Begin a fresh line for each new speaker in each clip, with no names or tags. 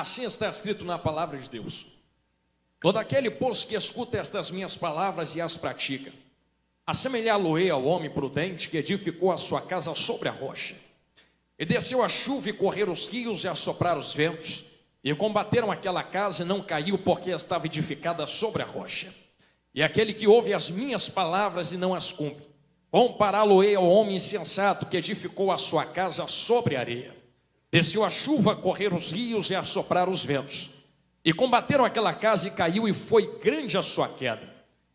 Assim está escrito na palavra de Deus: todo aquele, pois, que escuta estas minhas palavras e as pratica, assemelhá-lo-ei ao homem prudente que edificou a sua casa sobre a rocha. E desceu a chuva e correram os rios e assopraram os ventos, e combateram aquela casa e não caiu, porque estava edificada sobre a rocha. E aquele que ouve as minhas palavras e não as cumpre, compará-lo-ei ao homem insensato que edificou a sua casa sobre a areia. Desceu a chuva, correram os rios e assopraram os ventos, e combateram aquela casa e caiu, e foi grande a sua queda.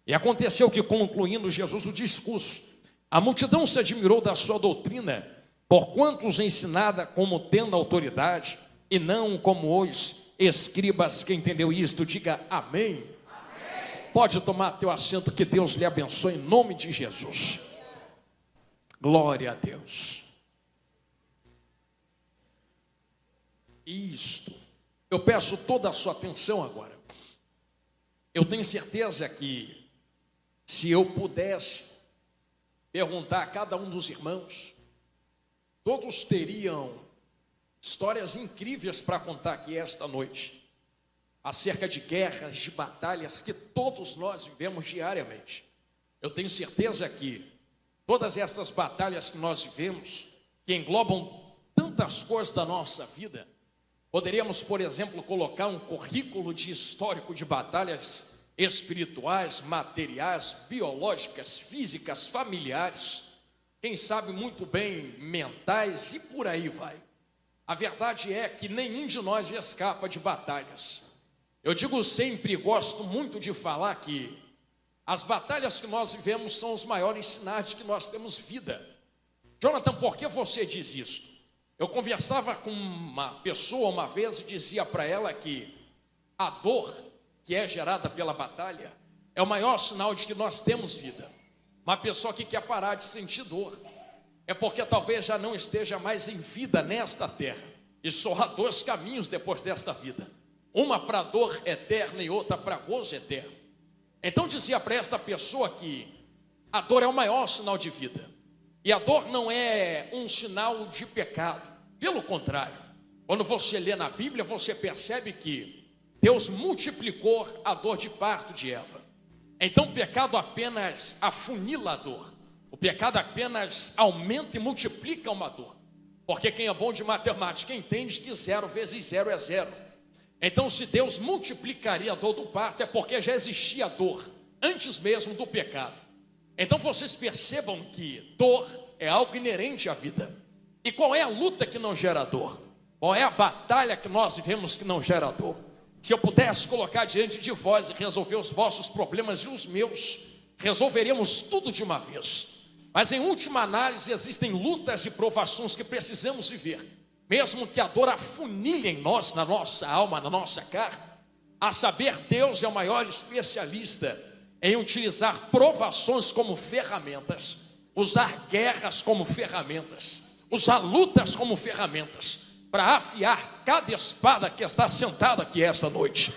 E aconteceu que, concluindo Jesus o discurso, a multidão se admirou da sua doutrina, porquanto os ensinava como tendo autoridade, e não como os escribas. Quem entendeu isto, diga amém. Amém. Pode tomar teu assento, que Deus lhe abençoe em nome de Jesus. Glória a Deus. Isto, eu peço toda a sua atenção agora. Eu tenho certeza que, se eu pudesse perguntar a cada um dos irmãos, todos teriam histórias incríveis para contar aqui esta noite, acerca de guerras, de batalhas que todos nós vivemos diariamente. Eu tenho certeza que todas essas batalhas que nós vivemos, que englobam tantas coisas da nossa vida, poderíamos, por exemplo, colocar um currículo de histórico de batalhas espirituais, materiais, biológicas, físicas, familiares, quem sabe muito bem mentais, e por aí vai. A verdade é que nenhum de nós escapa de batalhas. Eu digo sempre, gosto muito de falar que as batalhas que nós vivemos são os maiores sinais que nós temos vida. Jonathan, por que você diz isso? Eu conversava com uma pessoa uma vez e dizia para ela que a dor que é gerada pela batalha é o maior sinal de que nós temos vida. Uma pessoa que quer parar de sentir dor é porque talvez já não esteja mais em vida nesta terra. E só há dois caminhos depois desta vida: uma para dor eterna e outra para gozo eterno. Então dizia para esta pessoa que a dor é o maior sinal de vida. E a dor não é um sinal de pecado. Pelo contrário, quando você lê na Bíblia, você percebe que Deus multiplicou a dor de parto de Eva. Então o pecado apenas afunila a dor. O pecado apenas aumenta e multiplica uma dor. Porque quem é bom de matemática entende que 0 vezes 0 é 0. Então, se Deus multiplicaria a dor do parto, é porque já existia dor antes mesmo do pecado. Então vocês percebam que dor é algo inerente à vida. E qual é a luta que não gera dor? Qual é a batalha que nós vivemos que não gera dor? Se eu pudesse colocar diante de vós e resolver os vossos problemas e os meus, resolveríamos tudo de uma vez. Mas em última análise, existem lutas e provações que precisamos viver, mesmo que a dor afunile em nós, na nossa alma, na nossa carne. A saber, Deus é o maior especialista em utilizar provações como ferramentas, usar guerras como ferramentas, usar lutas como ferramentas, para afiar cada espada que está sentada aqui esta noite.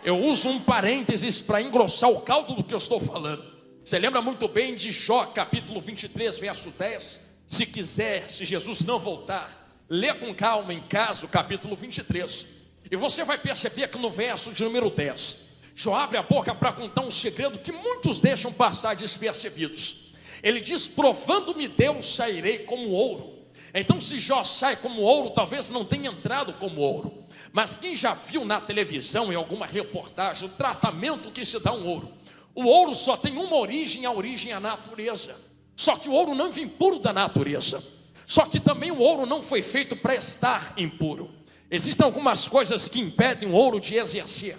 Eu uso um parênteses para engrossar o caldo do que eu estou falando. Você lembra muito bem de Jó, capítulo 23, verso 10? Se quiser, se Jesus não voltar, lê com calma em casa o capítulo 23. E você vai perceber que no verso de número 10, Jó abre a boca para contar um segredo que muitos deixam passar despercebidos. Ele diz: provando-me Deus, sairei como ouro. Então, se Jó sai como ouro, talvez não tenha entrado como ouro. Mas quem já viu na televisão, em alguma reportagem, o tratamento que se dá a um ouro? O ouro só tem uma origem, a origem é a natureza. Só que o ouro não vem puro da natureza. Só que também o ouro não foi feito para estar impuro. Existem algumas coisas que impedem o ouro de exercer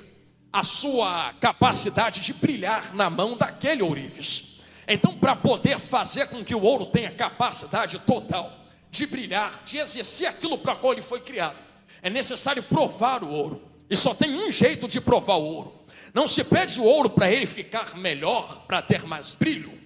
a sua capacidade de brilhar na mão daquele ourives. Então, para poder fazer com que o ouro tenha capacidade total de brilhar, de exercer aquilo para qual ele foi criado, é necessário provar o ouro. E só tem um jeito de provar o ouro. Não se pede o ouro para ele ficar melhor, para ter mais brilho,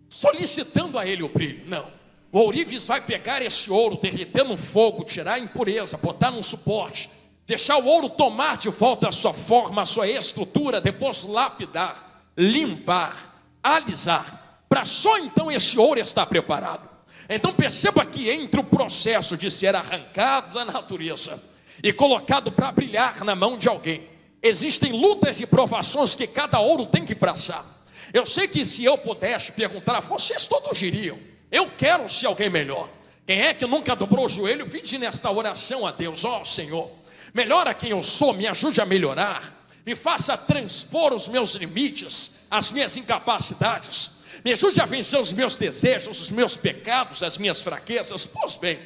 solicitando a ele o brilho. Não. O ourives vai pegar esse ouro, derreter no fogo, tirar a impureza, botar num suporte, deixar o ouro tomar de volta a sua forma, a sua estrutura, depois lapidar, limpar, alisar, para só então esse ouro estar preparado. Então perceba que entre o processo de ser arrancado da natureza e colocado para brilhar na mão de alguém. Existem lutas e provações que cada ouro tem que passar. Eu sei que se eu pudesse perguntar a vocês, todos diriam: eu quero ser alguém melhor. Quem é que nunca dobrou o joelho pedindo nesta oração a Deus: ó Senhor, melhora quem eu sou, me ajude a melhorar, me faça transpor os meus limites, as minhas incapacidades, me ajude a vencer os meus desejos, os meus pecados, as minhas fraquezas. Pois bem,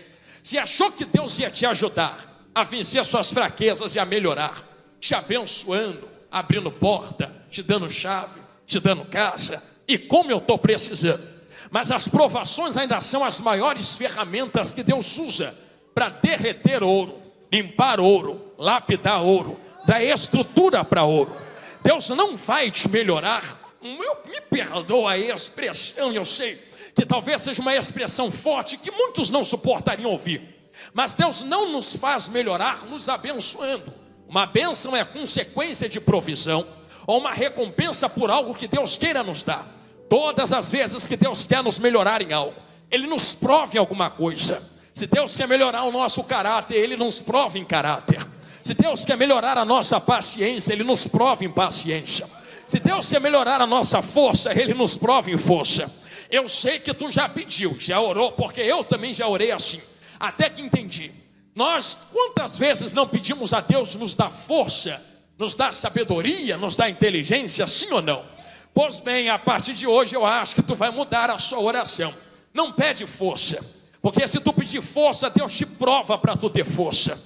se achou que Deus ia te ajudar a vencer as suas fraquezas e a melhorar, te abençoando, abrindo porta, te dando chave, te dando casa, e como eu estou precisando. Mas as provações ainda são as maiores ferramentas que Deus usa para derreter ouro, limpar ouro, lapidar ouro, dar estrutura para ouro. Deus não vai te melhorar. Me perdoa a expressão, eu sei que talvez seja uma expressão forte que muitos não suportariam ouvir, mas Deus não nos faz melhorar nos abençoando. Uma bênção é consequência de provisão, ou uma recompensa por algo que Deus queira nos dar. Todas as vezes que Deus quer nos melhorar em algo, Ele nos prova em alguma coisa. Se Deus quer melhorar o nosso caráter, Ele nos prova em caráter. Se Deus quer melhorar a nossa paciência, Ele nos prova em paciência. Se Deus quer melhorar a nossa força, Ele nos prova em força. Eu sei que tu já pediu, já orou, porque eu também já orei assim, até que entendi. Nós, quantas vezes não pedimos a Deus nos dar força, nos dar sabedoria, nos dar inteligência, sim ou não? Pois bem, a partir de hoje eu acho que tu vai mudar a sua oração. Não pede força, porque se tu pedir força, Deus te prova para tu ter força.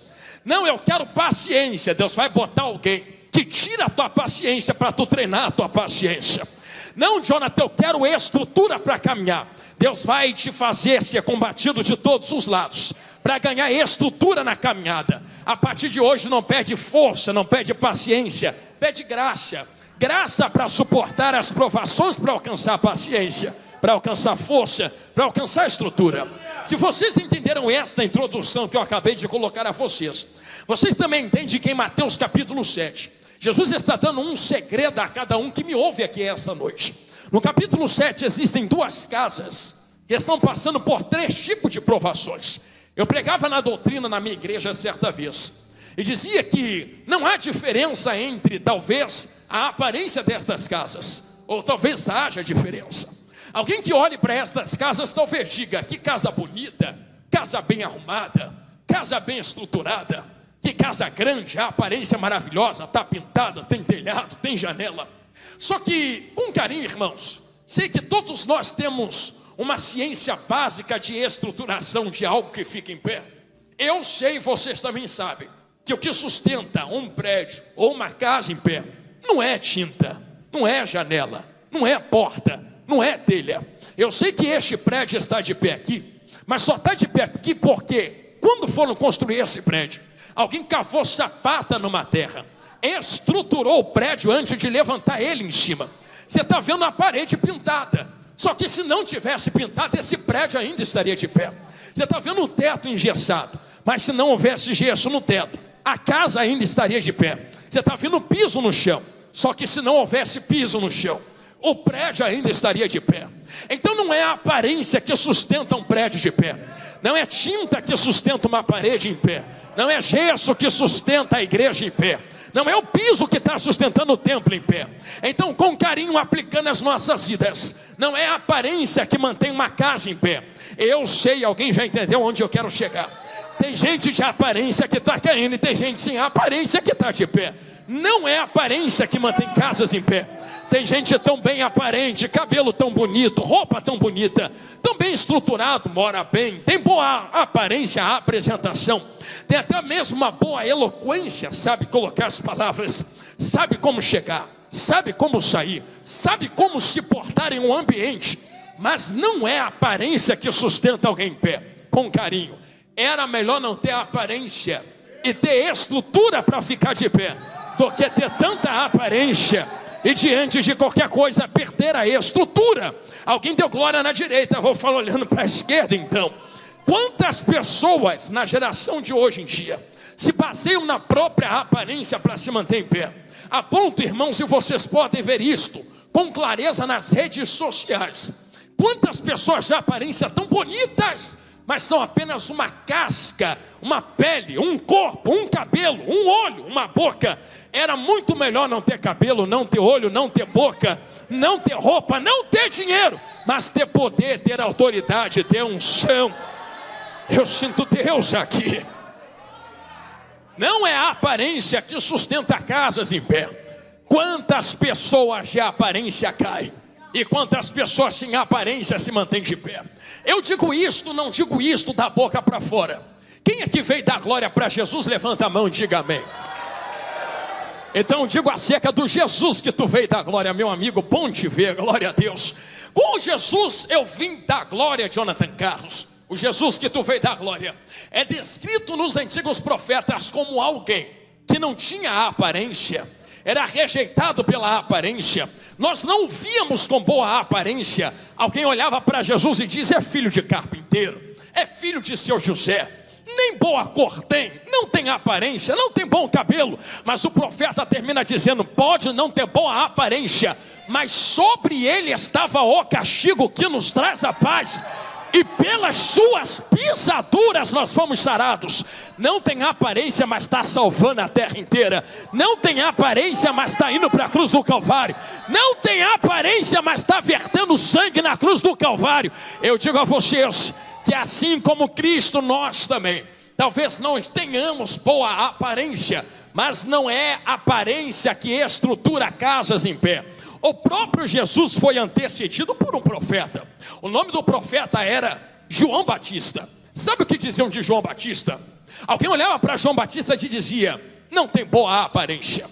Não, eu quero paciência. Deus vai botar alguém que tira a tua paciência para tu treinar a tua paciência. Não, Jonathan, eu quero estrutura para caminhar. Deus vai te fazer ser combatido de todos os lados para ganhar estrutura na caminhada. A partir de hoje não pede força, não pede paciência, pede graça. Graça para suportar as provações, para alcançar paciência, para alcançar força, para alcançar estrutura. Se vocês entenderam esta introdução que eu acabei de colocar a vocês, vocês também entendem que em Mateus capítulo 7, Jesus está dando um segredo a cada um que me ouve aqui esta noite. No capítulo 7 existem duas casas que estão passando por 3 tipos de provações. Eu pregava na doutrina na minha igreja certa vez e dizia que não há diferença entre talvez a aparência destas casas, ou talvez haja diferença. Alguém que olhe para estas casas talvez diga: que casa bonita, casa bem arrumada, casa bem estruturada, que casa grande, a aparência maravilhosa, está pintada, tem telhado, tem janela. Só que, com carinho, irmãos, sei que todos nós temos uma ciência básica de estruturação de algo que fica em pé. Eu sei, vocês também sabem, que o que sustenta um prédio ou uma casa em pé não é tinta, não é janela, não é porta, não é telha. Eu sei que este prédio está de pé aqui, mas só está de pé aqui porque quando foram construir esse prédio, alguém cavou sapata numa terra, estruturou o prédio antes de levantar ele em cima. Você está vendo a parede pintada, só que se não tivesse pintado, esse prédio ainda estaria de pé. Você está vendo o teto engessado, mas se não houvesse gesso no teto, a casa ainda estaria de pé. Você está vendo o piso no chão, só que se não houvesse piso no chão, o prédio ainda estaria de pé. Então não é a aparência que sustenta um prédio de pé, não é tinta que sustenta uma parede em pé, não é gesso que sustenta a igreja em pé, não é o piso que está sustentando o templo em pé. Então, com carinho, aplicando as nossas vidas, não é a aparência que mantém uma casa em pé. Eu sei, alguém já entendeu onde eu quero chegar. Tem gente de aparência que está caindo e tem gente sem aparência que está de pé. Não é a aparência que mantém casas em pé. Tem gente tão bem aparente, cabelo tão bonito, roupa tão bonita, tão bem estruturado, mora bem, tem boa aparência, apresentação, tem até mesmo uma boa eloquência, sabe colocar as palavras, sabe como chegar, sabe como sair, sabe como se portar em um ambiente, mas não é a aparência que sustenta alguém em pé. Com carinho, era melhor não ter aparência e ter estrutura para ficar de pé, do que ter tanta aparência e diante de qualquer coisa perder a estrutura. Alguém deu glória na direita, eu vou falar olhando para a esquerda então. Quantas pessoas na geração de hoje em dia se baseiam na própria aparência para se manter em pé? A ponto, irmãos, e vocês podem ver isto com clareza nas redes sociais, quantas pessoas de aparência tão bonitas, mas são apenas uma casca, uma pele, um corpo, um cabelo, um olho, uma boca. Era muito melhor não ter cabelo, não ter olho, não ter boca, não ter roupa, não ter dinheiro, mas ter poder, ter autoridade, ter unção. Eu sinto Deus aqui. Não é a aparência que sustenta casas em pé. Quantas pessoas de aparência caem? E quantas pessoas sem aparência se mantêm de pé? Eu digo isto, não digo isto da boca para fora. Quem é que veio dar glória para Jesus? Levanta a mão e diga amém. Então digo acerca do Jesus que tu veio dar glória, meu amigo, bom te ver, glória a Deus. Com Jesus eu vim dar glória, Jonathan Carlos. O Jesus que tu veio dar glória é descrito nos antigos profetas como alguém que não tinha aparência, era rejeitado pela aparência. Nós não o víamos com boa aparência. Alguém olhava para Jesus e dizia: é filho de carpinteiro, é filho de seu José, nem boa cor tem, não tem aparência, não tem bom cabelo. Mas o profeta termina dizendo: pode não ter boa aparência, mas sobre ele estava o castigo que nos traz a paz, e pelas suas pisaduras nós fomos sarados. Não tem aparência, mas está salvando a terra inteira. Não tem aparência, mas está indo para a cruz do Calvário. Não tem aparência, mas está vertendo sangue na cruz do Calvário. Eu digo a vocês que assim como Cristo, nós também talvez não tenhamos boa aparência, mas não é aparência que estrutura casas em pé. O próprio Jesus foi antecedido por um profeta. O nome do profeta era João Batista. Sabe o que diziam de João Batista? Alguém olhava para João Batista e dizia: não tem boa aparência,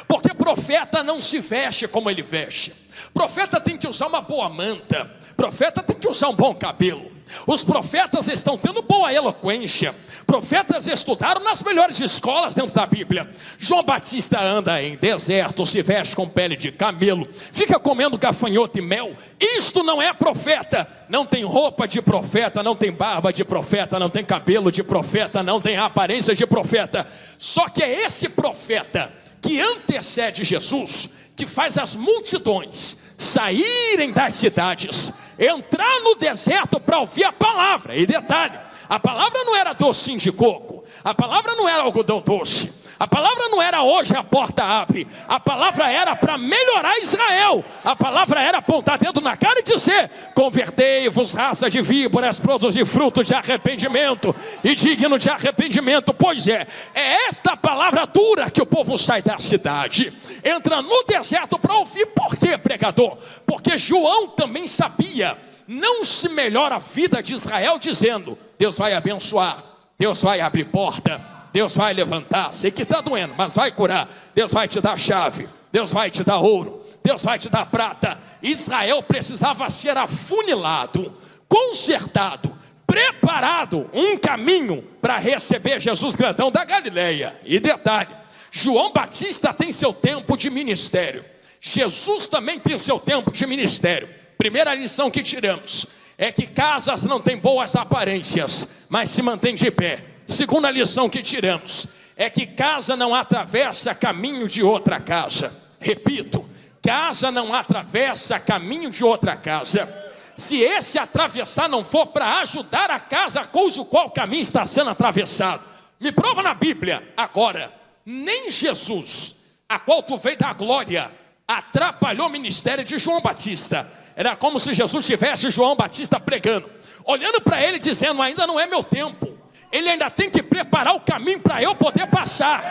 porque profeta não se veste como ele veste. Profeta tem que usar uma boa manta, profeta tem que usar um bom cabelo. Os profetas estão tendo boa eloquência, profetas estudaram nas melhores escolas dentro da Bíblia. João Batista anda em deserto, se veste com pele de camelo, fica comendo gafanhoto e mel. Isto não é profeta. Não tem roupa de profeta, não tem barba de profeta, não tem cabelo de profeta, não tem aparência de profeta. Só que é esse profeta que antecede Jesus, que faz as multidões saírem das cidades, entrar no deserto para ouvir a palavra. E detalhe, a palavra não era docinho de coco, a palavra não era algodão doce, a palavra não era hoje a porta abre, a palavra era para melhorar Israel. A palavra era apontar dedo na cara e dizer: convertei-vos, raça de víboras, produzir fruto de arrependimento e digno de arrependimento. Pois é esta palavra dura que o povo sai da cidade, entra no deserto para ouvir. Por quê, pregador? Porque João também sabia: não se melhora a vida de Israel dizendo: Deus vai abençoar, Deus vai abrir porta, Deus vai levantar. Sei que está doendo, mas vai curar. Deus vai te dar chave, Deus vai te dar ouro, Deus vai te dar prata. Israel precisava ser afunilado, consertado, preparado, um caminho para receber Jesus grandão da Galileia. E detalhe, João Batista tem seu tempo de ministério, Jesus também tem seu tempo de ministério. Primeira lição que tiramos é que casas não têm boas aparências, mas se mantêm de pé. Segunda lição que tiramos é que casa não atravessa caminho de outra casa. Repito, casa não atravessa caminho de outra casa. Se esse atravessar não for para ajudar a casa cujo qual caminho está sendo atravessado. Me prova na Bíblia. Agora, nem Jesus, a qual tu veio dar glória, atrapalhou o ministério de João Batista. Era como se Jesus tivesse João Batista pregando, olhando para ele dizendo: ainda não é meu tempo. Ele ainda tem que preparar o caminho para eu poder passar.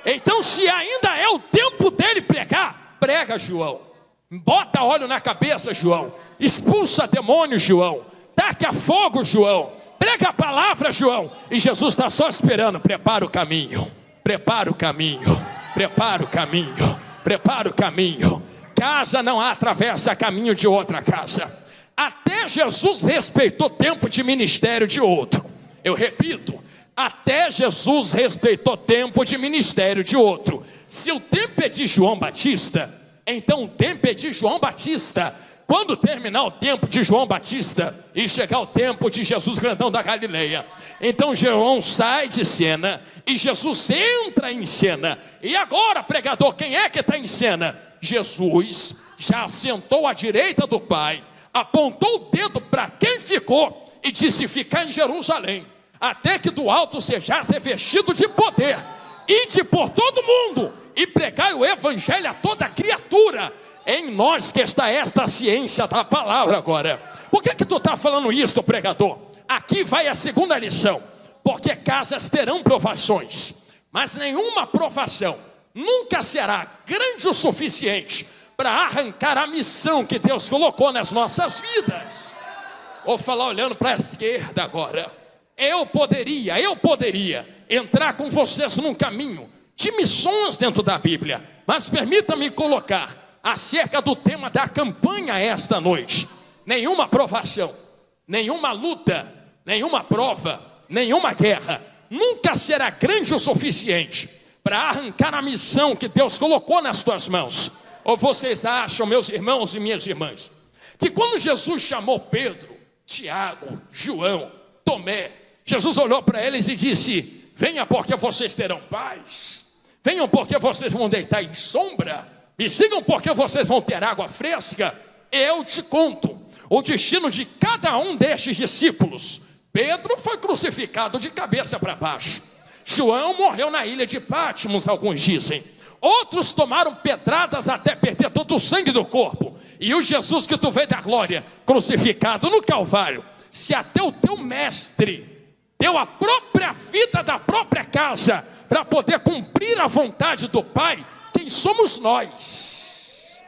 Então, se ainda é o tempo dele pregar, prega, João. Bota óleo na cabeça, João. Expulsa demônios, João. Taca fogo, João. Prega a palavra, João. E Jesus está só esperando. Prepara o caminho, prepara o caminho, prepara o caminho, prepara o caminho. Casa não atravessa caminho de outra casa. Até Jesus respeitou tempo de ministério de outro. Eu repito, até Jesus respeitou tempo de ministério de outro. Se o tempo é de João Batista, então o tempo é de João Batista. Quando terminar o tempo de João Batista e chegar o tempo de Jesus grandão da Galileia, então João sai de cena e Jesus entra em cena. E agora, pregador, quem é que está em cena? Jesus já assentou à direita do Pai, apontou o dedo para quem ficou e disse: ficar em Jerusalém, até que do alto sejais revestido de poder. Ide por todo mundo e pregai o evangelho a toda criatura. Em nós que está esta ciência da palavra agora. Por que tu está falando isso, pregador? Aqui vai a segunda lição. Porque casas terão provações, mas nenhuma provação nunca será grande o suficiente para arrancar a missão que Deus colocou nas nossas vidas. Vou falar olhando para a esquerda agora. Eu poderia entrar com vocês num caminho de missões dentro da Bíblia, mas permita-me colocar acerca do tema da campanha esta noite. Nenhuma provação, nenhuma luta, nenhuma prova, nenhuma guerra nunca será grande o suficiente para arrancar a missão que Deus colocou nas tuas mãos. Ou vocês acham, meus irmãos e minhas irmãs, que quando Jesus chamou Pedro, Tiago, João, Tomé, Jesus olhou para eles e disse: venha porque vocês terão paz, venham porque vocês vão deitar em sombra, me sigam porque vocês vão ter água fresca? Eu te conto o destino de cada um destes discípulos. Pedro foi crucificado de cabeça para baixo. João morreu na ilha de Patmos, alguns dizem. Outros tomaram pedradas até perder todo o sangue do corpo. E o Jesus que tu vê da glória, crucificado no Calvário, se até o teu mestre deu a própria vida da própria casa para poder cumprir a vontade do Pai, quem somos nós?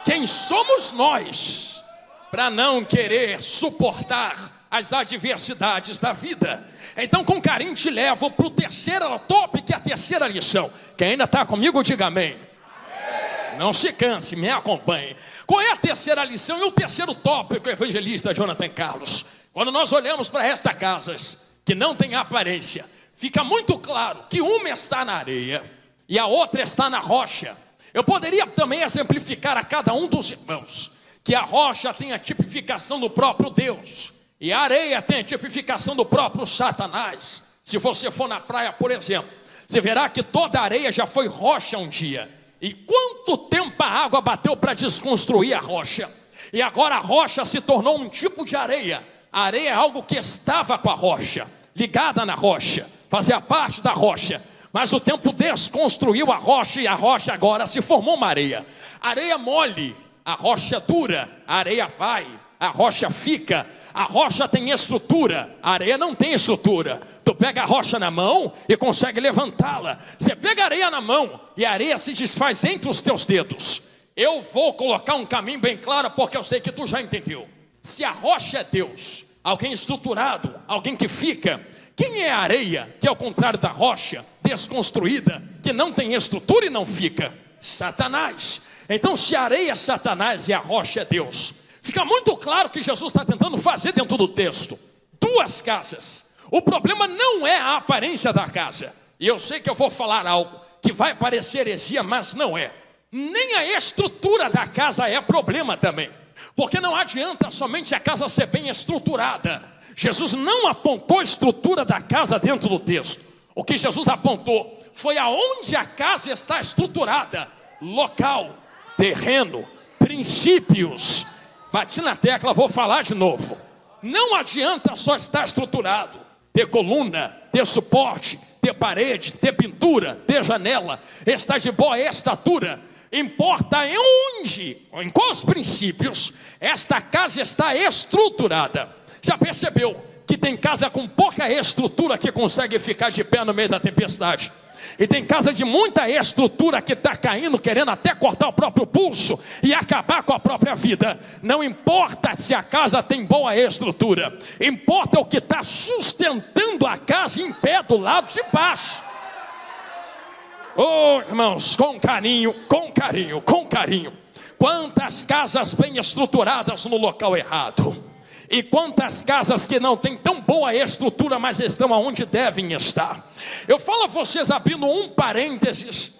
Quem somos nós para não querer suportar as adversidades da vida? Então, com carinho, te levo para o terceiro tópico, a terceira lição. Quem ainda está comigo, diga amém. Amém. Não se canse, me acompanhe. Qual é a terceira lição e o terceiro tópico, evangelista Jonathan Carlos? Quando nós olhamos para estas casas que não têm aparência, fica muito claro que uma está na areia e a outra está na rocha. Eu poderia também exemplificar a cada um dos irmãos que a rocha tem a tipificação do próprio Deus e a areia tem a tipificação do próprio Satanás. Se você for na praia, por exemplo, você verá que toda a areia já foi rocha um dia. E quanto tempo a água bateu para desconstruir a rocha? E agora a rocha se tornou um tipo de areia. A areia é algo que estava com a rocha, ligada na rocha, fazia parte da rocha. Mas o tempo desconstruiu a rocha e a rocha agora se formou uma areia. Areia mole, a rocha dura, a areia vai, a rocha fica. A rocha tem estrutura, a areia não tem estrutura. Tu pega a rocha na mão e consegue levantá-la. Você pega a areia na mão e a areia se desfaz entre os teus dedos. Eu vou colocar um caminho bem claro porque eu sei que tu já entendeu. Se a rocha é Deus, alguém estruturado, alguém que fica, quem é a areia, que é o contrário da rocha, desconstruída, que não tem estrutura e não fica? Satanás. Então, se a areia é Satanás e a rocha é Deus, fica muito claro que Jesus está tentando fazer dentro do texto duas casas. O problema não é a aparência da casa. E eu sei que eu vou falar algo que vai parecer heresia, mas não é. Nem a estrutura da casa é problema também. Porque não adianta somente a casa ser bem estruturada. Jesus não apontou a estrutura da casa dentro do texto. O que Jesus apontou foi aonde a casa está estruturada. Local, terreno, princípios. Bati na tecla, vou falar de novo. Não adianta só estar estruturado, ter coluna, ter suporte, ter parede, ter pintura, ter janela, estar de boa estatura. Importa em onde, em quais princípios esta casa está estruturada. Já percebeu que tem casa com pouca estrutura que consegue ficar de pé no meio da tempestade? E tem casa de muita estrutura que está caindo, querendo até cortar o próprio pulso e acabar com a própria vida. Não importa se a casa tem boa estrutura, importa o que está sustentando a casa em pé do lado de baixo. Oh, irmãos, com carinho, com carinho, com carinho. Quantas casas bem estruturadas no local errado. E quantas casas que não têm tão boa estrutura, mas estão aonde devem estar. Eu falo a vocês abrindo um parênteses,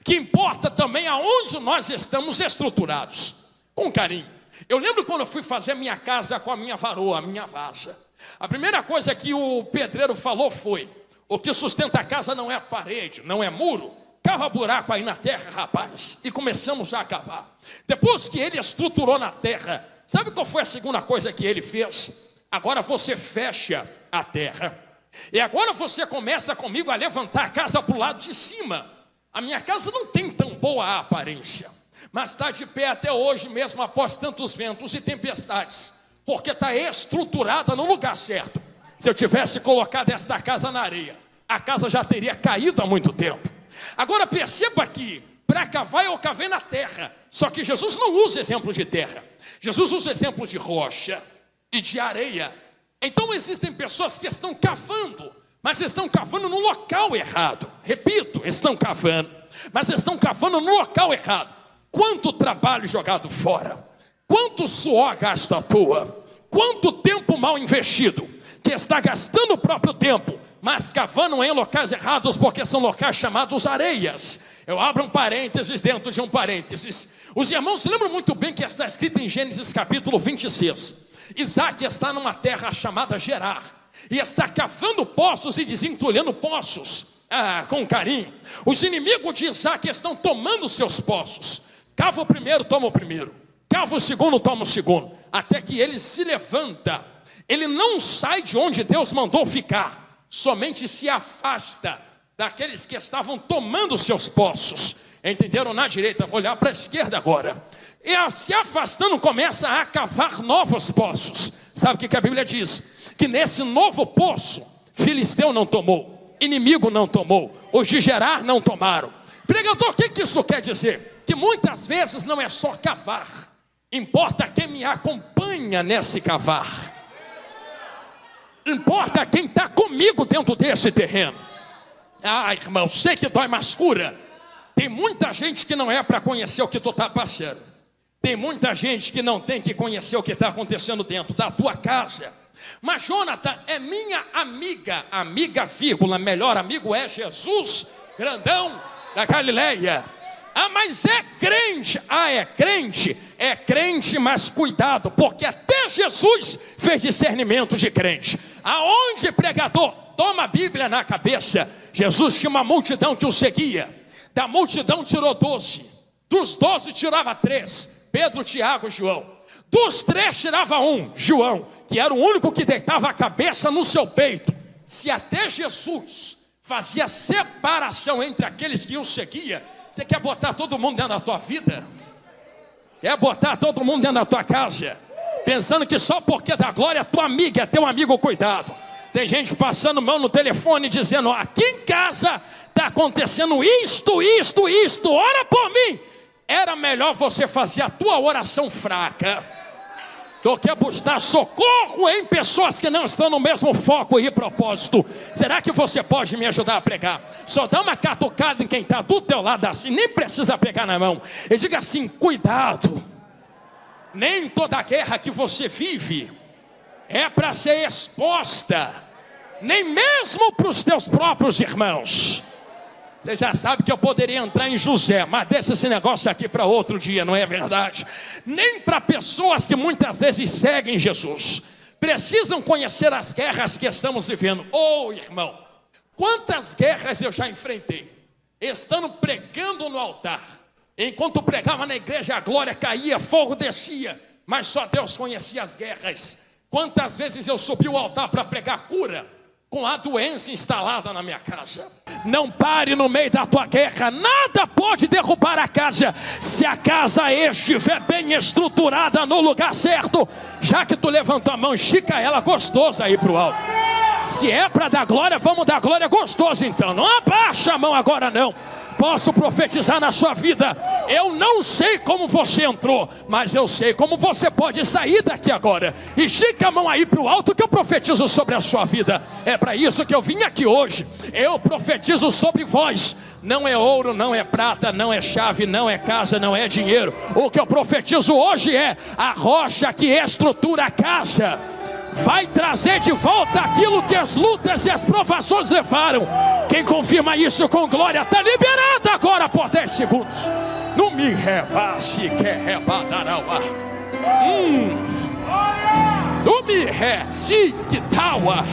que importa também aonde nós estamos estruturados. Com carinho. Eu lembro quando eu fui fazer minha casa com a minha varoa, a minha vaza. A primeira coisa que o pedreiro falou foi: o que sustenta a casa não é a parede, não é muro, cava buraco aí na terra, rapaz. E começamos a cavar. Depois que ele estruturou na terra, sabe qual foi a segunda coisa que ele fez? Agora você fecha a terra. E agora você começa comigo a levantar a casa para o lado de cima. A minha casa não tem tão boa aparência, mas está de pé até hoje mesmo após tantos ventos e tempestades, porque está estruturada no lugar certo. Se eu tivesse colocado esta casa na areia, a casa já teria caído há muito tempo. Agora perceba que para cavar eu cavei na terra, só que Jesus não usa exemplo de terra, Jesus usa exemplo de rocha e de areia. Então existem pessoas que estão cavando, mas estão cavando no local errado. Repito, estão cavando, mas estão cavando no local errado. Quanto trabalho jogado fora, quanto suor gasto à toa, quanto tempo mal investido, que está gastando o próprio tempo, mas cavando em locais errados, porque são locais chamados areias. Eu abro um parênteses dentro de um parênteses. Os irmãos lembram muito bem que está escrito em Gênesis capítulo 26. Isaac está numa terra chamada Gerar, e está cavando poços e desentulhando poços, com carinho. Os inimigos de Isaac estão tomando seus poços. Cava o primeiro, toma o primeiro. Cava o segundo, toma o segundo. Até que ele se levanta. Ele não sai de onde Deus mandou ficar, somente se afasta daqueles que estavam tomando seus poços. Entenderam? Na direita, vou olhar para a esquerda agora. E se afastando começa a cavar novos poços. Sabe o que a Bíblia diz? Que nesse novo poço, filisteu não tomou, inimigo não tomou, os de Gerar não tomaram. Pregador, o que isso quer dizer? Que muitas vezes não é só cavar, importa quem me acompanha nesse cavar. Importa quem está comigo dentro desse terreno. Irmão, sei que dói, mas cura. Tem muita gente que não é para conhecer o que tu está passando. Tem muita gente que não tem que conhecer o que está acontecendo dentro da tua casa. Mas Jonathan é minha amiga, vírgula, melhor amigo é Jesus, grandão da Galileia. Mas é crente. É crente, mas cuidado, porque até Jesus fez discernimento de crente. Aonde, pregador? Toma a Bíblia na cabeça. Jesus tinha uma multidão que o seguia. Da multidão tirou 12. Dos 12 tirava 3. Pedro, Tiago e João. Dos 3 tirava 1, João, que era o único que deitava a cabeça no seu peito. Se até Jesus fazia separação entre aqueles que o seguia, você quer botar todo mundo dentro da tua vida? Quer botar todo mundo dentro da tua casa? Pensando que só porque dá glória a tua amiga é teu amigo, cuidado. Tem gente passando mão no telefone dizendo: aqui em casa está acontecendo isto, ora por mim. Era melhor você fazer a tua oração fraca do que buscar socorro em pessoas que não estão no mesmo foco e propósito. Será que você pode me ajudar a pregar? Só dá uma catucada em quem está do teu lado assim, nem precisa pegar na mão, e diga assim: cuidado, nem toda guerra que você vive é para ser exposta, nem mesmo para os teus próprios irmãos. Você já sabe que eu poderia entrar em José, mas deixa esse negócio aqui para outro dia, não é verdade? Nem para pessoas que muitas vezes seguem Jesus, precisam conhecer as guerras que estamos vivendo. Irmão, quantas guerras eu já enfrentei, estando pregando no altar. Enquanto pregava na igreja, a glória caía, fogo descia, mas só Deus conhecia as guerras. Quantas vezes eu subi o altar para pregar cura, com a doença instalada na minha casa. Não pare no meio da tua guerra. Nada pode derrubar a casa, se a casa estiver bem estruturada no lugar certo. Já que tu levantou a mão, estica ela gostosa aí pro alto. Se é para dar glória, vamos dar glória gostosa então. Não abaixa a mão agora não. Posso profetizar na sua vida. Eu não sei como você entrou, mas eu sei como você pode sair daqui agora. Estica a mão aí para o alto que eu profetizo sobre a sua vida. É para isso que eu vim aqui hoje. Eu profetizo sobre vós. Não é ouro, não é prata, não é chave, não é casa, não é dinheiro. O que eu profetizo hoje é a rocha que estrutura a casa. Vai trazer de volta aquilo que as lutas e as provações levaram. Quem confirma isso com glória está liberado agora por 10 segundos. Não me revasse que rebadarauá. Não me resi que taua.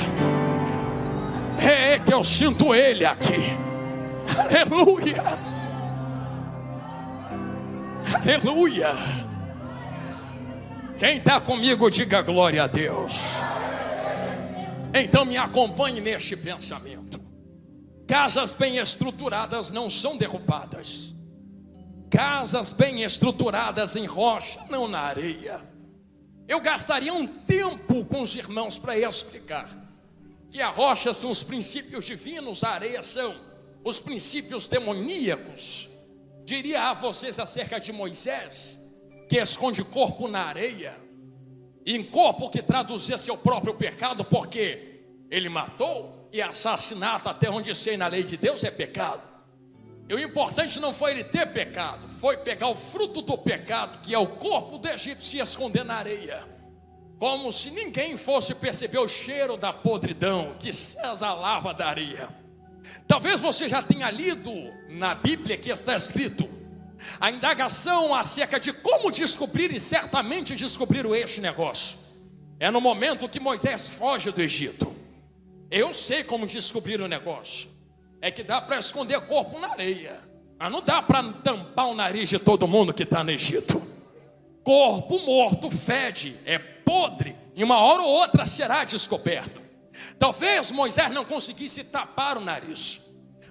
É que eu sinto ele aqui. Aleluia. Aleluia. Quem está comigo, diga glória a Deus. Então me acompanhe neste pensamento. Casas bem estruturadas não são derrubadas. Casas bem estruturadas em rocha, não na areia. Eu gastaria um tempo com os irmãos para explicar que a rocha são os princípios divinos, a areia são os princípios demoníacos. Diria a vocês acerca de Moisés, que esconde corpo na areia, e em corpo que traduzia seu próprio pecado, porque ele matou, e assassinato, até onde sei na lei de Deus, é pecado. E o importante não foi ele ter pecado, foi pegar o fruto do pecado, que é o corpo do egípcio, e esconder na areia, como se ninguém fosse perceber o cheiro da podridão que se exalava da areia. Talvez você já tenha lido na Bíblia que está escrito a indagação acerca de como descobrir, e certamente descobriram este negócio. É no momento que Moisés foge do Egito. Eu sei como descobrir o negócio. É que dá para esconder corpo na areia, mas não dá para tampar o nariz de todo mundo que está no Egito. Corpo morto fede, é podre, e uma hora ou outra será descoberto. Talvez Moisés não conseguisse tapar o nariz,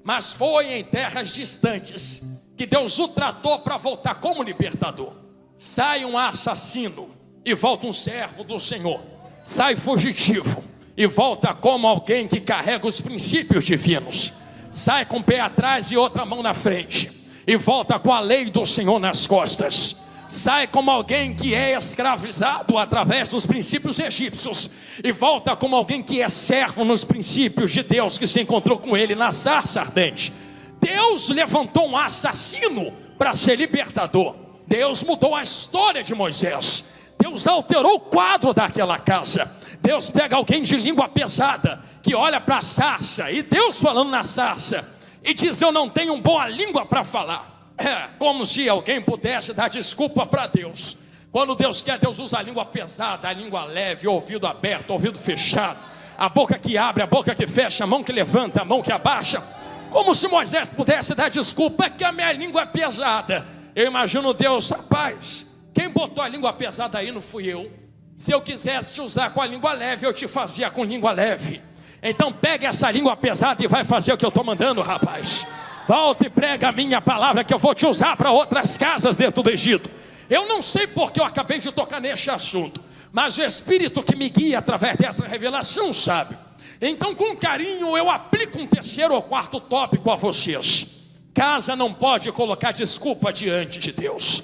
mas foi em terras distantes que Deus o tratou para voltar como libertador. Sai um assassino e volta um servo do Senhor. Sai fugitivo e volta como alguém que carrega os princípios divinos. Sai com o pé atrás e outra mão na frente, e volta com a lei do Senhor nas costas. Sai como alguém que é escravizado através dos princípios egípcios, e volta como alguém que é servo nos princípios de Deus, que se encontrou com ele na sarça ardente. Deus levantou um assassino para ser libertador. Deus mudou a história de Moisés. Deus alterou o quadro daquela casa. Deus pega alguém de língua pesada, que olha para a sarça, e Deus falando na sarça, e diz: eu não tenho boa língua para falar. É como se alguém pudesse dar desculpa para Deus. Quando Deus quer, Deus usa a língua pesada, a língua leve, o ouvido aberto, o ouvido fechado, a boca que abre, a boca que fecha, a mão que levanta, a mão que abaixa. Como se Moisés pudesse dar desculpa, é que a minha língua é pesada. Eu imagino Deus: rapaz, quem botou a língua pesada aí não fui eu. Se eu quisesse te usar com a língua leve, eu te fazia com língua leve. Então pega essa língua pesada e vai fazer o que eu estou mandando, rapaz. Volta e prega a minha palavra, que eu vou te usar para outras casas dentro do Egito. Eu não sei porque eu acabei de tocar neste assunto, mas o Espírito que me guia através dessa revelação sabe. Então, com carinho, eu aplico um terceiro ou quarto tópico a vocês. Casa não pode colocar desculpa diante de Deus.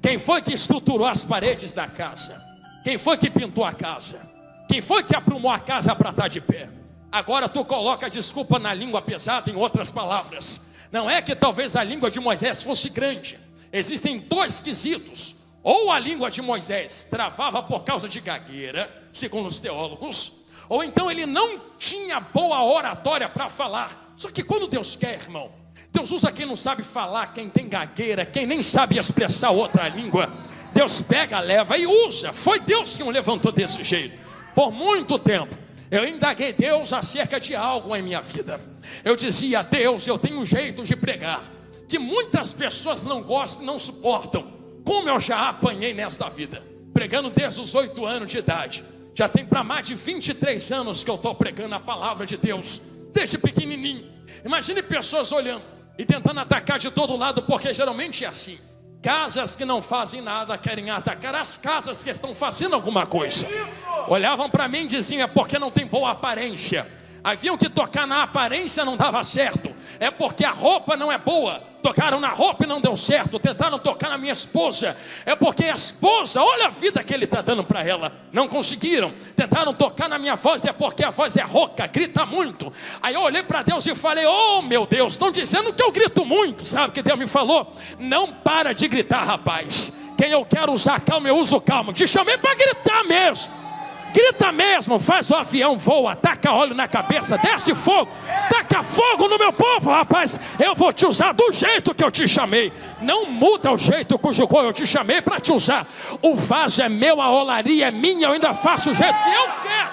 Quem foi que estruturou as paredes da casa? Quem foi que pintou a casa? Quem foi que aprumou a casa para estar de pé? Agora tu coloca desculpa na língua pesada, em outras palavras. Não é que talvez a língua de Moisés fosse grande. Existem dois quesitos. Ou a língua de Moisés travava por causa de gagueira, segundo os teólogos, ou então ele não tinha boa oratória para falar. Só que quando Deus quer, irmão, Deus usa quem não sabe falar, quem tem gagueira, quem nem sabe expressar outra língua. Deus pega, leva e usa. Foi Deus que o levantou desse jeito. Por muito tempo eu indaguei Deus acerca de algo em minha vida. Eu dizia: Deus, eu tenho um jeito de pregar que muitas pessoas não gostam e não suportam. Como eu já apanhei nesta vida, pregando desde os 8 anos de idade. Já tem para mais de 23 anos que eu estou pregando a palavra de Deus, desde pequenininho. Imagine pessoas olhando e tentando atacar de todo lado, porque geralmente é assim. Casas que não fazem nada querem atacar as casas que estão fazendo alguma coisa. Olhavam para mim e diziam: é porque não tem boa aparência. Haviam que tocar na aparência, não dava certo. É porque a roupa não é boa. Tocaram na roupa e não deu certo. Tentaram tocar na minha esposa. É porque a esposa, olha a vida que ele está dando para ela. Não conseguiram. Tentaram tocar na minha voz. É porque a voz é rouca, grita muito. Aí eu olhei para Deus e falei: oh meu Deus, estão dizendo que eu grito muito. Sabe o que Deus me falou? Não para de gritar, rapaz. Quem eu quero usar calma, eu uso calma. Te chamei para gritar mesmo. Grita mesmo, faz o avião, voa, taca óleo na cabeça, desce fogo, taca fogo no meu povo, rapaz. Eu vou te usar do jeito que eu te chamei. Não muda o jeito cujo qual eu te chamei para te usar. O vaso é meu, a olaria é minha, eu ainda faço o jeito que eu quero.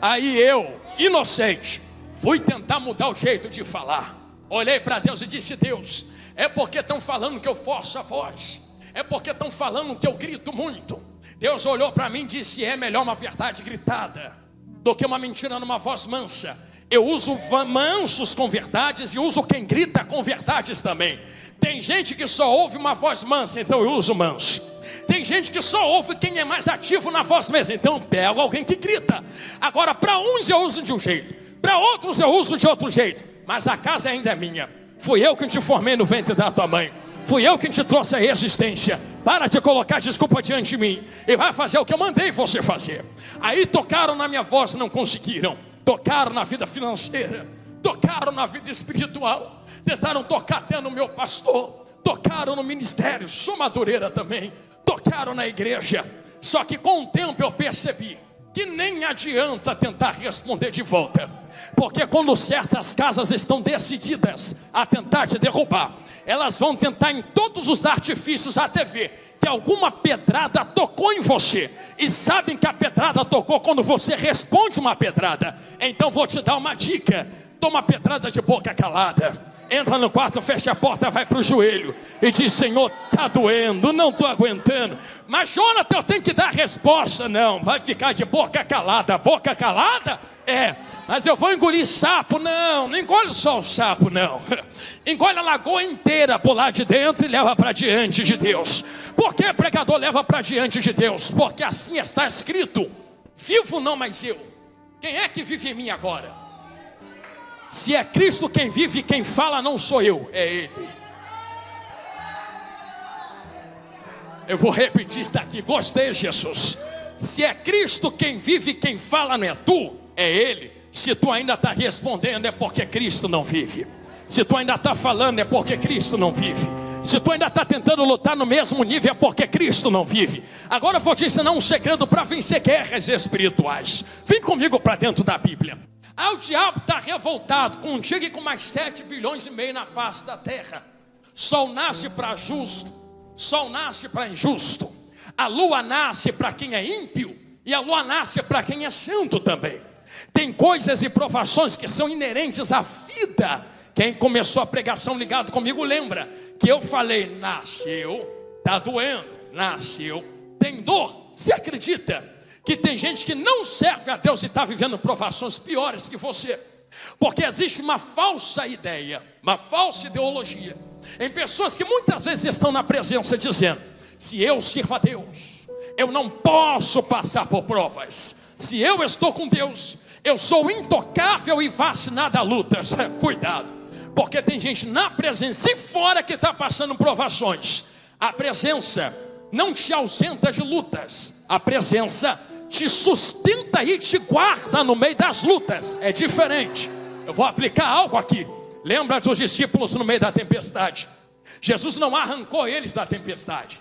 Aí eu, inocente, Fui tentar mudar o jeito de falar. Olhei para Deus e disse: Deus, é porque estão falando que eu forço a voz, é porque estão falando que eu grito muito. Deus olhou para mim e disse: é melhor uma verdade gritada do que uma mentira numa voz mansa. Eu uso mansos com verdades e uso quem grita com verdades também. Tem gente que só ouve uma voz mansa, então eu uso manso. Tem gente que só ouve quem é mais ativo na voz mesmo, então eu pego alguém que grita. Agora, para uns eu uso de um jeito, para outros eu uso de outro jeito, mas a casa ainda é minha. Fui eu que te formei no ventre da tua mãe, fui eu que te trouxe a existência. Para de colocar desculpa diante de mim e vai fazer o que eu mandei você fazer. Aí tocaram na minha voz, não conseguiram. Tocaram na vida financeira, tocaram na vida espiritual, tentaram tocar até no meu pastor, tocaram no ministério, sou madureira também, tocaram na igreja. Só que com o tempo eu percebi que nem adianta tentar responder de volta, porque quando certas casas estão decididas a tentar te derrubar, elas vão tentar em todos os artifícios até ver que alguma pedrada tocou em você, e sabem que a pedrada tocou quando você responde uma pedrada. Então vou te dar uma dica: toma pedrada de boca calada, entra no quarto, fecha a porta, vai para o joelho e diz: Senhor, está doendo, não estou aguentando. Mas Jonathan, eu tenho que dar resposta. Não, vai ficar de boca calada. Boca calada? É, mas eu vou engolir sapo. Não, não engole só o sapo, não. Engole a lagoa inteira por lá de dentro e leva para diante de Deus. Por que, pregador, leva para diante de Deus? Porque assim está escrito: vivo não mais eu. Quem é que vive em mim agora? Se é Cristo quem vive, quem fala não sou eu, é Ele. Eu vou repetir isso daqui, gostei, Jesus. Se é Cristo quem vive, quem fala não é tu, é Ele. Se tu ainda está respondendo, é porque Cristo não vive. Se tu ainda está falando, é porque Cristo não vive. Se tu ainda está tentando lutar no mesmo nível, é porque Cristo não vive. Agora eu vou te ensinar um segredo para vencer guerras espirituais. Vem comigo para dentro da Bíblia. O diabo está revoltado contigo e com mais 7,5 bilhões na face da terra. Sol nasce para justo, sol nasce para injusto. A lua nasce para quem é ímpio e a lua nasce para quem é santo também. Tem coisas e provações que são inerentes à vida. Quem começou a pregação ligado comigo lembra que eu falei: nasceu, está doendo, nasceu, tem dor. Você acredita que tem gente que não serve a Deus e está vivendo provações piores que você? Porque existe uma falsa ideia, uma falsa ideologia em pessoas que muitas vezes estão na presença dizendo: se eu sirvo a Deus, eu não posso passar por provas. Se eu estou com Deus, eu sou intocável e vacinado a lutas. Cuidado, porque tem gente na presença e fora que está passando provações. A presença não te ausenta de lutas, a presença te sustenta e te guarda no meio das lutas. É diferente. Eu vou aplicar algo aqui. Lembra dos discípulos no meio da tempestade? Jesus não arrancou eles da tempestade.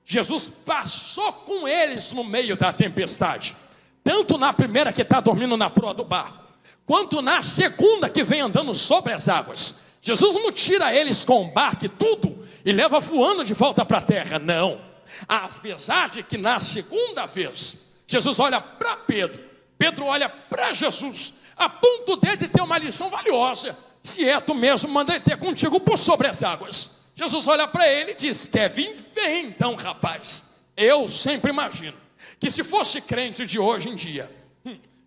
Jesus passou com eles no meio da tempestade. Tanto na primeira, que está dormindo na proa do barco, quanto na segunda, que vem andando sobre as águas. Jesus não tira eles com o barco e tudo e leva voando de volta para a terra. Não. Apesar de que na segunda vez Jesus olha para Pedro, Pedro olha para Jesus, a ponto dele ter uma lição valiosa: se é tu mesmo, mandei ter contigo por sobre as águas. Jesus olha para ele e diz: quer vir? Vem então, rapaz. Eu sempre imagino que se fosse crente de hoje em dia,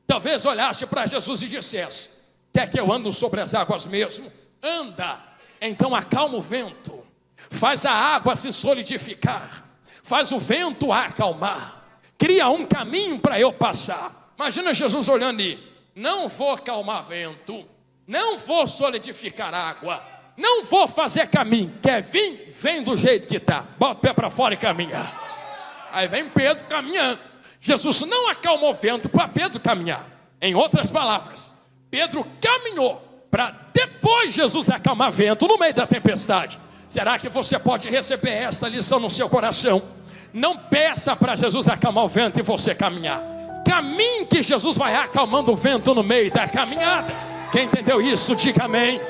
talvez olhasse para Jesus e dissesse: quer que eu ando sobre as águas mesmo? Anda. Então acalma o vento, faz a água se solidificar, faz o vento acalmar, cria um caminho para eu passar. Imagina Jesus olhando e: não vou acalmar vento, não vou solidificar água, não vou fazer caminho. Quer vir? Vem do jeito que está, bota o pé para fora e caminha. Aí vem Pedro caminhando. Jesus não acalmou o vento para Pedro caminhar. Em outras palavras, Pedro caminhou para depois Jesus acalmar vento no meio da tempestade. Será que você pode receber essa lição no seu coração? Não peça para Jesus acalmar o vento e você caminhar. Caminhe, que Jesus vai acalmando o vento no meio da caminhada. Quem entendeu isso, diga amém.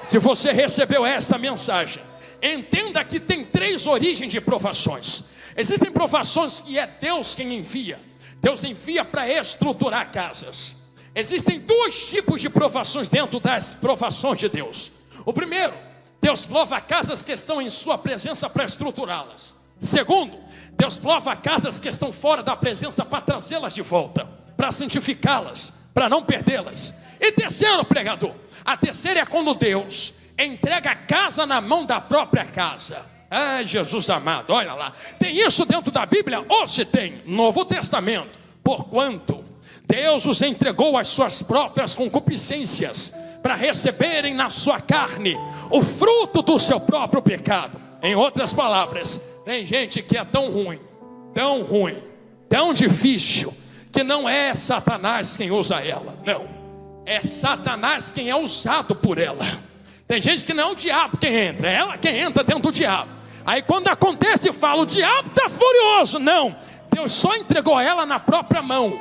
Se você recebeu essa mensagem, entenda que tem 3 origens de provações. Existem provações que é Deus quem envia. Deus envia para estruturar casas. Existem dois tipos de provações dentro das provações de Deus. O primeiro, Deus prova casas que estão em sua presença para estruturá-las. Segundo, Deus prova casas que estão fora da presença para trazê-las de volta, para santificá-las, para não perdê-las. E terceiro, pregador, a terceira é quando Deus entrega a casa na mão da própria casa. Ah, Jesus amado, olha lá. Tem isso dentro da Bíblia? Ou se tem? Novo Testamento. Porquanto Deus os entregou às suas próprias concupiscências, para receberem na sua carne o fruto do seu próprio pecado. Em outras palavras, tem gente que é tão ruim, tão difícil, que não é Satanás quem usa ela. Não, é Satanás quem é usado por ela. Tem gente que não é o diabo quem entra, é ela quem entra dentro do diabo. Aí quando acontece, fala, o diabo está furioso. Não, Deus só entregou ela na própria mão.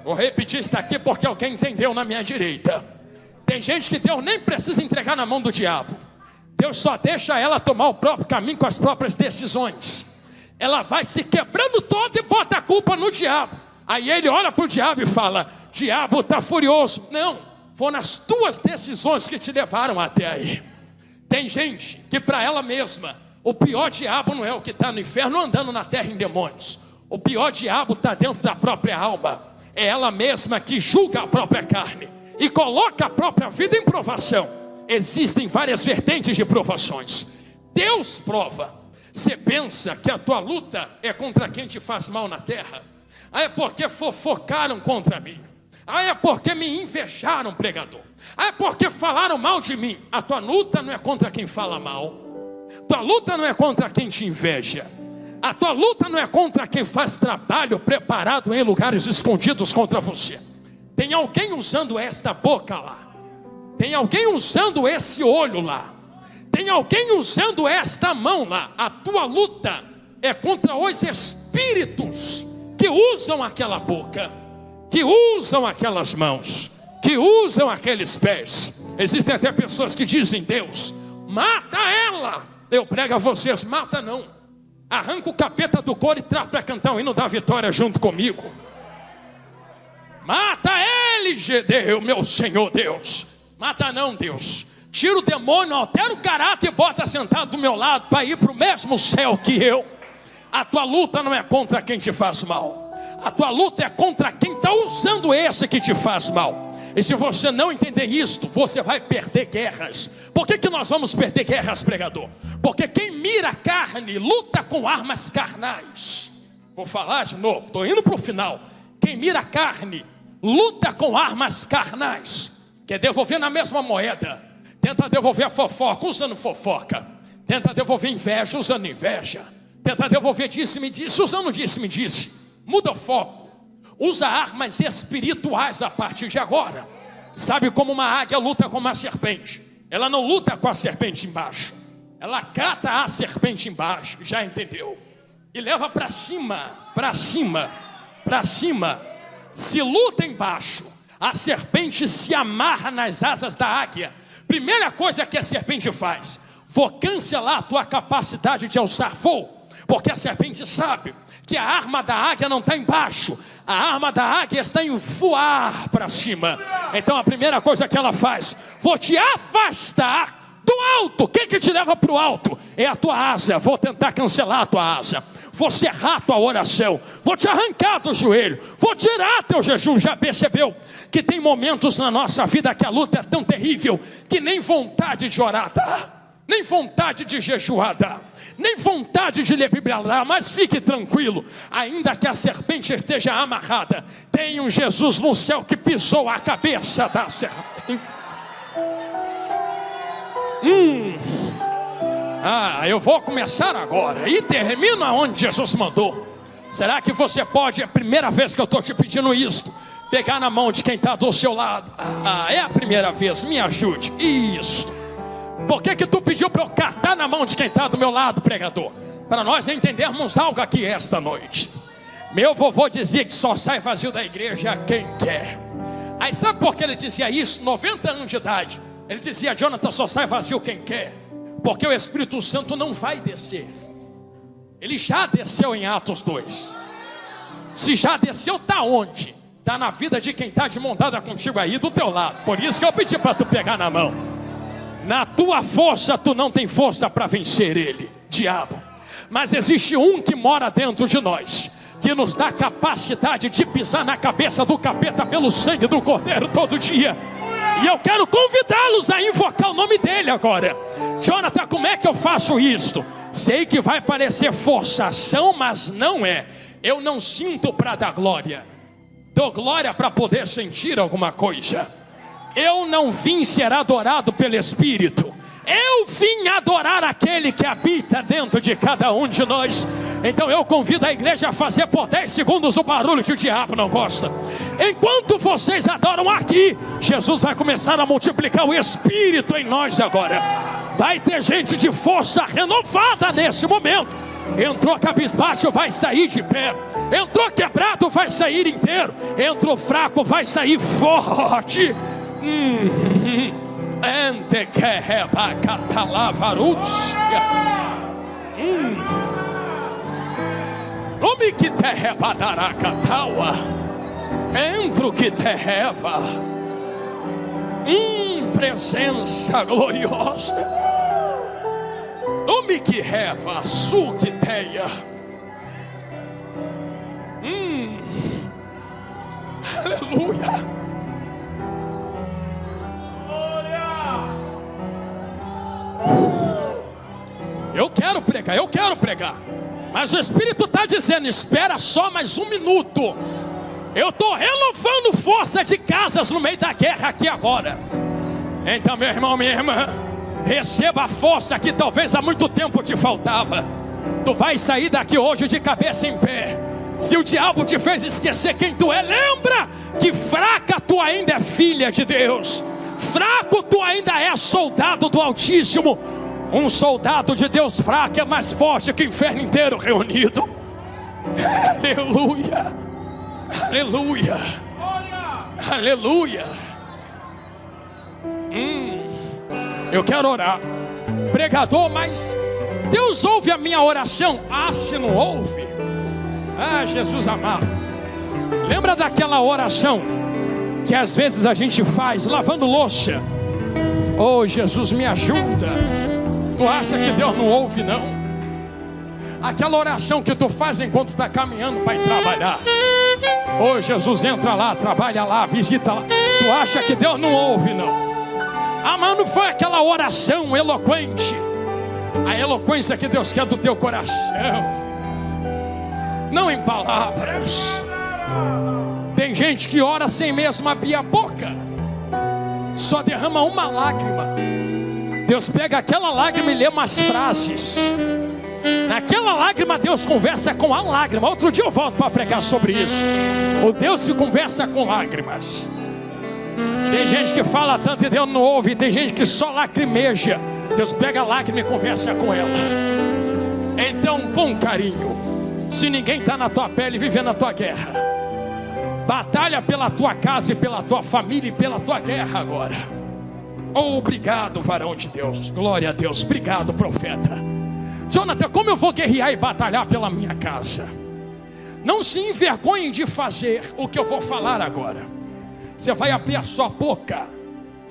Vou repetir isso aqui porque alguém entendeu na minha direita. Tem gente que Deus nem precisa entregar na mão do diabo. Deus só deixa ela tomar o próprio caminho com as próprias decisões. Ela vai se quebrando toda e bota a culpa no diabo. Aí ele olha para o diabo e fala, diabo está furioso. Não, foram as tuas decisões que te levaram até aí. Tem gente que para ela mesma, o pior diabo não é o que está no inferno andando na terra em demônios. O pior diabo está dentro da própria alma. É ela mesma que julga a própria carne e coloca a própria vida em provação. Existem várias vertentes de provações. Deus prova. Você pensa que a tua luta é contra quem te faz mal na terra? Ah, é porque fofocaram contra mim. Ah, é porque me invejaram, pregador. Ah, é porque falaram mal de mim. A tua luta não é contra quem fala mal. Tua luta não é contra quem te inveja. A tua luta não é contra quem faz trabalho preparado em lugares escondidos contra você. Tem alguém usando esta boca lá. Tem alguém usando esse olho lá. Tem alguém usando esta mão lá. A tua luta é contra os espíritos que usam aquela boca, que usam aquelas mãos, que usam aqueles pés. Existem até pessoas que dizem, Deus, mata ela. Eu prego a vocês, mata não. Arranca o capeta do couro e traz para cantar o hino da vitória junto comigo. Mata ele, Deus, meu Senhor Deus. Mata não, Deus. Tira o demônio, altera o caráter e bota sentado do meu lado para ir para o mesmo céu que eu. A tua luta não é contra quem te faz mal. A tua luta é contra quem está usando esse que te faz mal. E se você não entender isto, você vai perder guerras. Por que nós vamos perder guerras, pregador? Porque quem mira a carne luta com armas carnais. Vou falar de novo, estou indo para o final. Quem mira a carne luta com armas carnais. Quer devolver na mesma moeda. Tenta devolver a fofoca usando fofoca. Tenta devolver inveja usando inveja. Tenta devolver disse-me disse usando disse-me disse. Muda o foco. Usa armas espirituais a partir de agora. Sabe como uma águia luta com uma serpente? Ela não luta com a serpente embaixo. Ela cata a serpente embaixo, já entendeu? E leva para cima, para cima, para cima. Se luta embaixo, a serpente se amarra nas asas da águia. Primeira coisa que a serpente faz, vou cancelar a tua capacidade de alçar voo. Porque a serpente sabe que a arma da águia não está embaixo. A arma da águia está em voar para cima. Então a primeira coisa que ela faz, vou te afastar do alto. O que te leva para o alto? É a tua asa. Vou tentar cancelar a tua asa. Vou cerrar a tua oração. Vou te arrancar do joelho. Vou tirar teu jejum. Já percebeu que tem momentos na nossa vida que a luta é tão terrível que nem vontade de orar dá, nem vontade de jejuar dá, nem vontade de ler Bíblia dá. Mas fique tranquilo, ainda que a serpente esteja amarrada, tem um Jesus no céu que pisou a cabeça da serpente. Eu vou começar agora e termino aonde Jesus mandou. Será que você pode, é a primeira vez que eu estou te pedindo isso, pegar na mão de quem está do seu lado? É a primeira vez, me ajude. Isso. Por que tu pediu para eu catar na mão de quem está do meu lado, pregador? Para nós entendermos algo aqui esta noite. Meu vovô dizia que só sai vazio da igreja quem quer. Aí sabe por que ele dizia isso? 90 anos de idade. Ele dizia, Jonathan, só sai vazio quem quer. Porque o Espírito Santo não vai descer. Ele já desceu em Atos 2. Se já desceu, está onde? está na vida de quem está de mão dada contigo aí do teu lado. Por isso que eu pedi para tu pegar na mão. Na tua força tu não tem força para vencer ele, diabo. Mas existe um que mora dentro de nós, que nos dá capacidade de pisar na cabeça do capeta pelo sangue do Cordeiro todo dia. E eu quero convidá-los a invocar o nome dele agora. Jonathan, como é que eu faço isto? Sei que vai parecer forçação, mas não é. Eu não sinto para dar glória. Dou glória para poder sentir alguma coisa. Eu não vim ser adorado pelo Espírito. Eu vim adorar aquele que habita dentro de cada um de nós. Então eu convido a igreja a fazer por 10 segundos o barulho que o diabo não gosta. Enquanto vocês adoram aqui, Jesus vai começar a multiplicar o Espírito em nós agora. Vai ter gente de força renovada nesse momento. Entrou cabisbaixo, vai sair de pé. Entrou quebrado, vai sair inteiro. Entrou fraco, vai sair forte. Nome que te rebadará cataua. Entro que te reva. Presença gloriosa. Nome que reva, su que teia. Aleluia. Eu quero pregar. Mas o Espírito está dizendo, espera só mais um minuto. Eu estou renovando força de casas no meio da guerra aqui agora. Então, meu irmão, minha irmã, receba a força que talvez há muito tempo te faltava. Tu vai sair daqui hoje de cabeça em pé. Se o diabo te fez esquecer quem tu é, lembra que fraca tu ainda é filha de Deus. Fraco tu ainda é soldado do Altíssimo. Um soldado de Deus fraco é mais forte que o inferno inteiro reunido. Aleluia. Aleluia. Aleluia. Eu quero orar. Pregador, mas Deus ouve a minha oração? Ah, se não ouve. Ah, Jesus amado. Lembra daquela oração que às vezes a gente faz lavando louça? Oh, Jesus, me ajuda. Tu acha que Deus não ouve, não? Aquela oração que tu faz enquanto está caminhando para ir trabalhar. Oh, Jesus, entra lá, trabalha lá, visita lá. Tu acha que Deus não ouve, não? Ah, mas não foi aquela oração eloquente. A eloquência que Deus quer do teu coração, não em palavras. Tem gente que ora sem mesmo abrir a boca, só derrama uma lágrima. Deus pega aquela lágrima e lê umas frases. Naquela lágrima Deus conversa com a lágrima. Outro dia eu volto para pregar sobre isso. O Deus que conversa com lágrimas. Tem gente que fala tanto e Deus não ouve. Tem gente que só lacrimeja. Deus pega a lágrima e conversa com ela. Então, com carinho, se ninguém está na tua pele vivendo a tua guerra, batalha pela tua casa e pela tua família e pela tua guerra agora. Oh, obrigado, varão de Deus. Glória a Deus. Obrigado, profeta. Jonathan, como eu vou guerrear e batalhar pela minha casa? Não se envergonhe de fazer o que eu vou falar agora. Você vai abrir a sua boca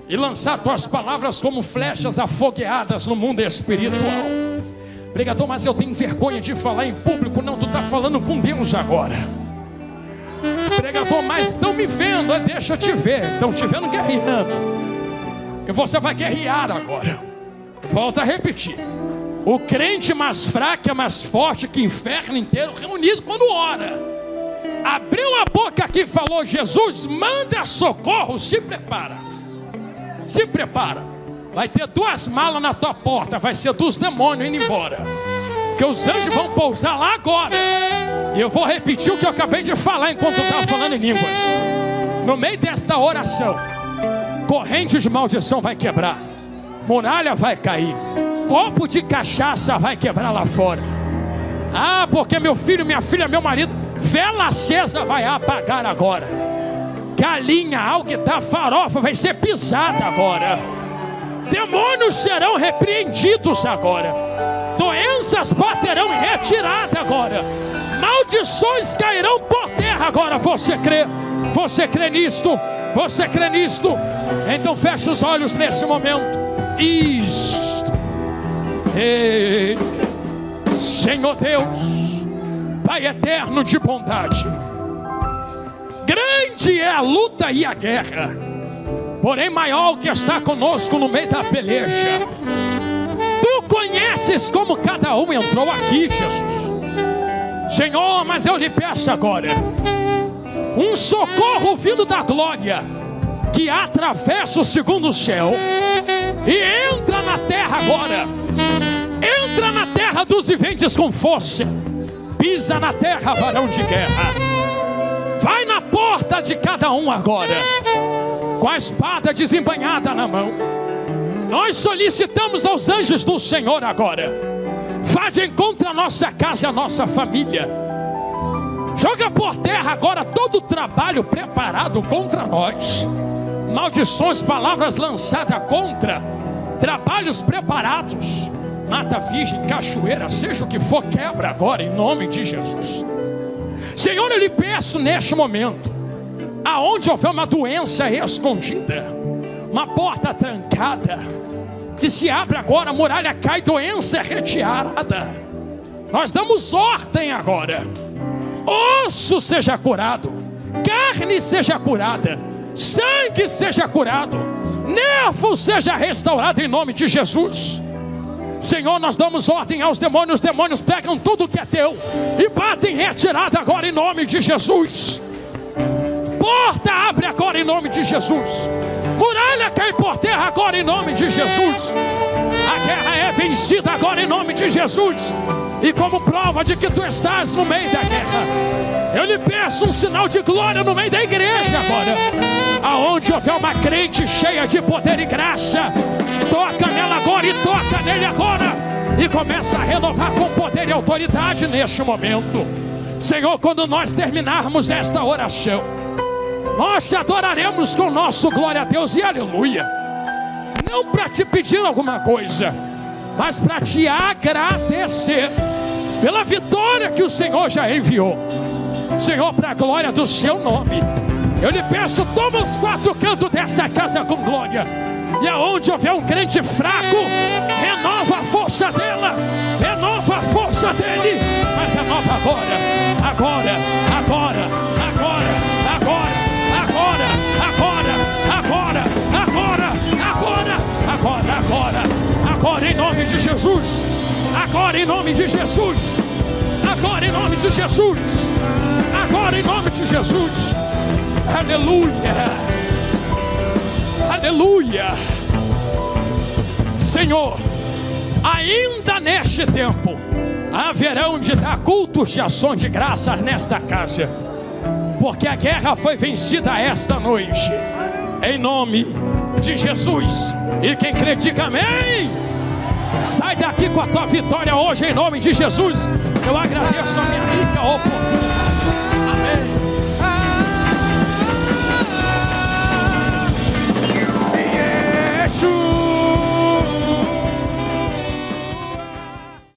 e lançar tuas palavras como flechas afogueadas no mundo espiritual. Pregador, mas eu tenho vergonha de falar em público. Não, tu está falando com Deus agora. Pregador, mas estão me vendo. Deixa eu te ver. Estão te vendo guerreando. E você vai guerrear agora. Volta a repetir. O crente mais fraco é mais forte que o inferno inteiro reunido quando ora. Abriu a boca aqui e falou: Jesus, manda socorro. Se prepara. Se prepara. Vai ter 2 malas na tua porta. Vai ser dos demônios indo embora. Porque os anjos vão pousar lá agora. E eu vou repetir o que eu acabei de falar enquanto eu estava falando em línguas. No meio desta oração, corrente de maldição vai quebrar. Muralha vai cair. Copo de cachaça vai quebrar lá fora. Ah, porque meu filho, minha filha, meu marido, vela acesa vai apagar agora. Galinha, alquitá, farofa vai ser pisada agora. Demônios serão repreendidos agora. Doenças baterão em retirada agora. Maldições cairão por terra agora. Você crê? Você crê nisto? Você crê nisto? Então feche os olhos nesse momento. Isto. Ei, Senhor Deus, Pai eterno de bondade, grande é a luta e a guerra, porém maior o que está conosco no meio da peleja. Tu conheces como cada um entrou aqui, Jesus. Senhor, mas eu lhe peço agora um socorro vindo da glória, que atravessa o segundo céu e entra na terra agora. Entra na terra dos viventes com força. Pisa na terra, varão de guerra. Vai na porta de cada um agora, com a espada desembainhada na mão. Nós solicitamos aos anjos do Senhor agora. Vá de encontro à nossa casa e à nossa família. Joga por terra agora todo o trabalho preparado contra nós. Maldições, palavras lançadas contra trabalhos preparados. Mata virgem, cachoeira, seja o que for, quebra agora em nome de Jesus. Senhor, eu lhe peço neste momento, aonde houver uma doença escondida, uma porta trancada, que se abre agora, a muralha cai, doença é retirada. Nós damos ordem agora. Osso seja curado, carne seja curada, sangue seja curado, nervo seja restaurado em nome de Jesus. Senhor, nós damos ordem aos demônios. Os demônios pegam tudo que é teu e batem retirada agora em nome de Jesus. Porta abre agora em nome de Jesus. Muralha cai por terra agora em nome de Jesus. A guerra é vencida agora em nome de Jesus. E como prova de que tu estás no meio da guerra, eu lhe peço um sinal de glória no meio da igreja agora. Aonde houver uma crente cheia de poder e graça, toca nela agora e toca nele agora. E começa a renovar com poder e autoridade neste momento. Senhor, quando nós terminarmos esta oração, nós te adoraremos com nosso glória a Deus e aleluia. Não para te pedir alguma coisa, mas para te agradecer pela vitória que o Senhor já enviou. Senhor, para a glória do seu nome, eu lhe peço, toma os quatro cantos dessa casa com glória. E aonde houver um crente fraco, renova a força dela, renova a força dele, mas renova agora, agora, agora, agora, agora, agora, agora, agora, agora, agora, agora, agora, agora em nome de Jesus, agora em nome de Jesus, agora em nome de Jesus, agora em nome de Jesus. Aleluia, aleluia. Senhor, ainda neste tempo haverão de dar cultos de ação de graças nesta casa, porque a guerra foi vencida esta noite, em nome de Jesus. E quem crê, diga amém. Sai daqui com a tua vitória hoje em nome de Jesus. Eu agradeço a minha rica oportunidade.